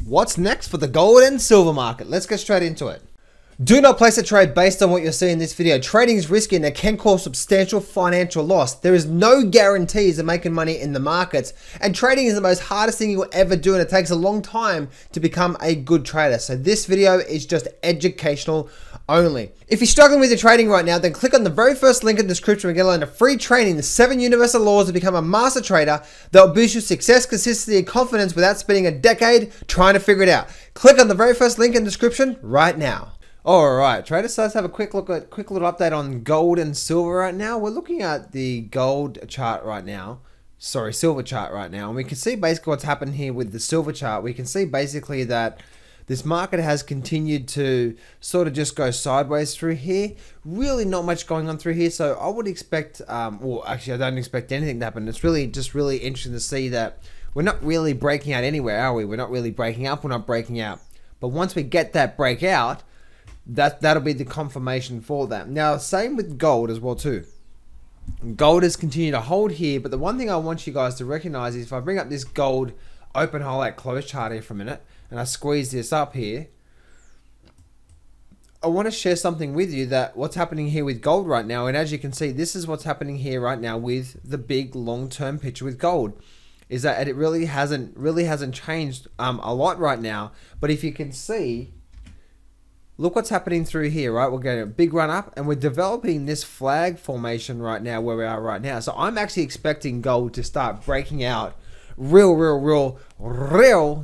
What's next for the gold and silver market? Let's get straight into it. Do not place a trade based on what you're seeing in this video. Trading is risky and it can cause substantial financial loss. There is no guarantees of making money in the markets, and trading is the most hardest thing you will ever do, and it takes a long time to become a good trader. So this video is just educational only. If you're struggling with your trading right now, then click on the very first link in the description and get learn a free training, the 7 universal laws to become a master trader that will boost your success, consistency, and confidence without spending a decade trying to figure it out. Click on the very first link in the description right now. Alright, traders, so let's have a quick little update on gold and silver right now. We're looking at the gold chart right now. Sorry, silver chart right now. And we can see basically what's happened here with the silver chart. We can see basically that this market has continued to sort of just go sideways through here. Really not much going on through here. So I would expect, well, actually I don't expect anything to happen. It's really just really interesting to see that we're not really breaking out anywhere, are we? We're not really breaking up, we're not breaking out. But once we get that breakout, that'll be the confirmation for that. Now, same with gold as well too. Gold has continued to hold here, but the one thing I want you guys to recognize is if I bring up this gold open highlight close chart here for a minute, and I squeeze this up here, I want to share something with you that what's happening here with gold right now. And as you can see, this is what's happening here right now with the big long-term picture with gold, is that it really hasn't changed a lot right now. But if you can see, look what's happening through here, right? We're getting a big run up and we're developing this flag formation right now where we are right now. So I'm actually expecting gold to start breaking out real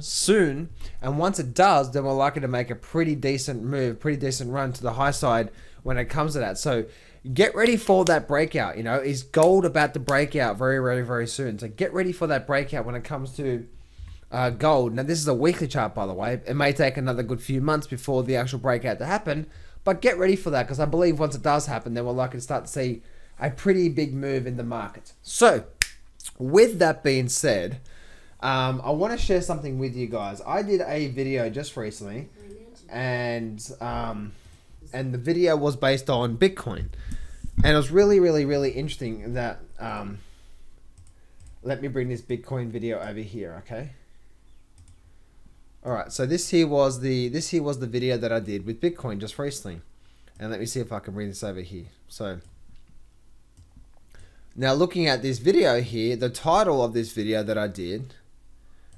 soon. And once it does, then we're likely to make a pretty decent move, pretty decent run to the high side when it comes to that. So get ready for that breakout. You know, is gold about to break out very soon? So get ready for that breakout when it comes to gold. Now this is a weekly chart, by the way. It may take another good few months before the actual breakout to happen, but get ready for that, because I believe once it does happen, then we're likely to start to see a pretty big move in the market. So with that being said, I want to share something with you guys. I did a video just recently, and the video was based on Bitcoin, and it was really interesting that let me bring this Bitcoin video over here, okay? All right, so this here was the video that I did with Bitcoin just recently, and let me see if I can bring this over here. So now looking at this video here, the title of this video that I did,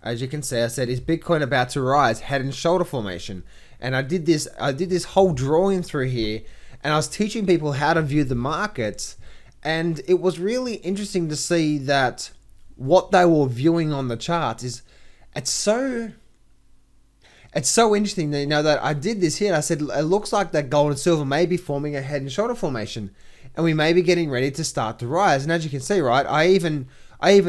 as you can see, I said, "Is Bitcoin about to rise? Head and shoulder formation." And I did this whole drawing through here, and I was teaching people how to view the markets, and it was really interesting to see that what they were viewing on the charts is it's so interesting, you know, that I did this here. And I said, it looks like that gold and silver may be forming a head and shoulder formation, and we may be getting ready to start to rise. And as you can see, right, I even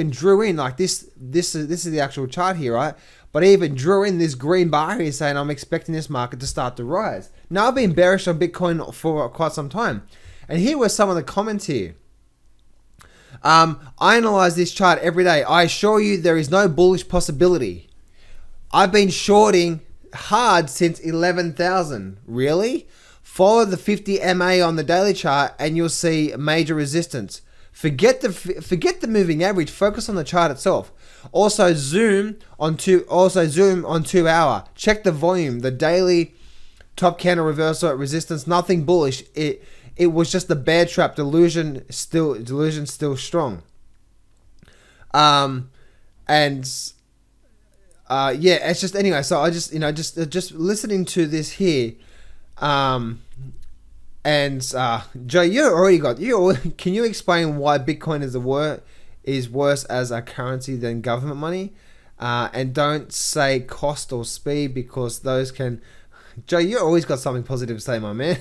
drew in like this is the actual chart here, right? But I even drew in this green bar here saying I'm expecting this market to start to rise. Now I've been bearish on Bitcoin for quite some time, and here were some of the comments here. I analyze this chart every day. I assure you there is no bullish possibility. I've been shorting hard since 11,000. Really? Follow the 50 MA on the daily chart and you'll see major resistance. Forget the moving average. Focus on the chart itself. Also zoom on 2 hour. Check the volume. The daily top candle reversal at resistance. Nothing bullish. It was just a bear trap. Delusion still strong. Yeah, it's just, anyway, so I just, you know, just listening to this here, Joe, can you explain why Bitcoin is worse as a currency than government money? And don't say cost or speed, because those can, Joe, you always got something positive to say, my man.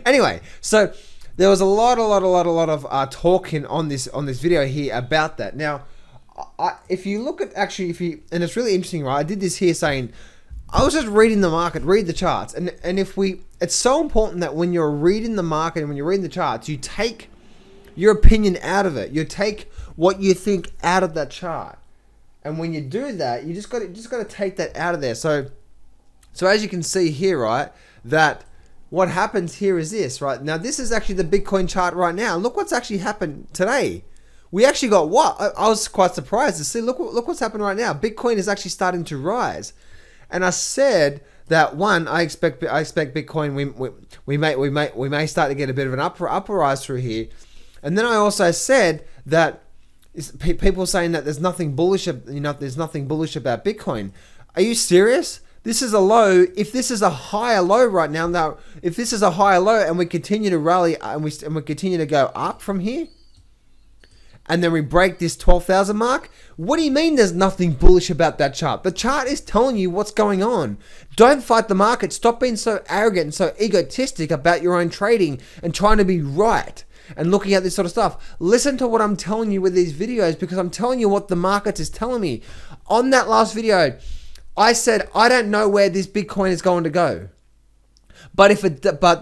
Anyway, so there was a lot of talking on this video here about that. Now, if you look at and it's really interesting, right? I did this here saying, I was just reading the market, read the charts, and it's so important that when you're reading the market and when you're reading the charts, you take your opinion out of it. You take what you think out of that chart, and when you do that, you just got to take that out of there. So as you can see here, right, that what happens here is this, right? Now this is actually the Bitcoin chart right now. Look what's actually happened today. We actually got what? I was quite surprised to see. Look what's happened right now. Bitcoin is actually starting to rise. And I said that one, I expect Bitcoin, we may start to get a bit of an upper rise through here. And then I also said that people saying that there's nothing bullish, there's nothing bullish about Bitcoin. Are you serious? This is a low. If this is a higher low right now, if this is a higher low and we continue to rally and we continue to go up from here, and then we break this 12,000 mark, what do you mean there's nothing bullish about that chart? The chart is telling you what's going on. Don't fight the market. Stop being so arrogant and so egotistic about your own trading and trying to be right and looking at this sort of stuff. Listen to what I'm telling you with these videos, because I'm telling you what the market is telling me. On that last video, I said, I don't know where this Bitcoin is going to go. But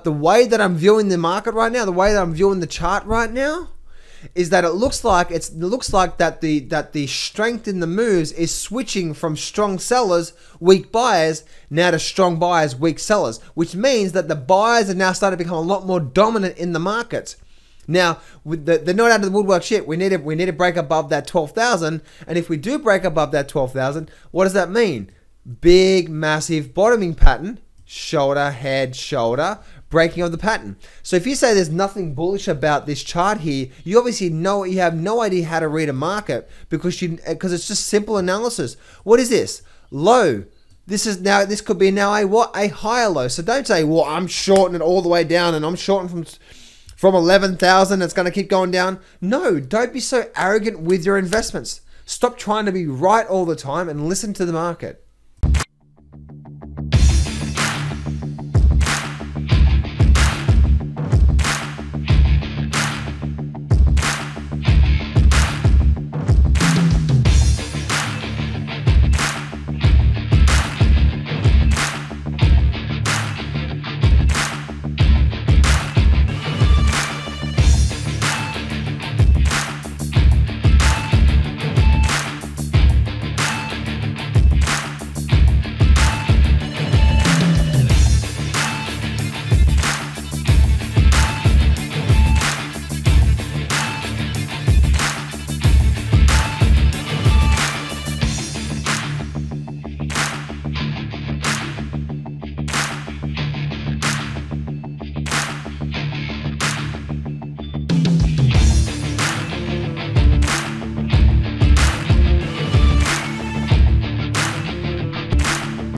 the way that I'm viewing the market right now, the way that I'm viewing the chart right now, is that it looks like that the strength in the moves is switching from strong sellers, weak buyers, now to strong buyers, weak sellers, which means that the buyers are now starting to become a lot more dominant in the market. Now, they're not out of the woodwork yet. We need to break above that 12,000, and if we do break above that 12,000, what does that mean? Big, massive bottoming pattern, shoulder, head, shoulder, breaking of the pattern. So if you say there's nothing bullish about this chart here, you obviously you have no idea how to read a market, because it's just simple analysis. What is this? Low. This could be now a higher low. So don't say, well, I'm shorting it all the way down and I'm shorting from 11,000, it's going to keep going down. No, don't be so arrogant with your investments. Stop trying to be right all the time and listen to the market.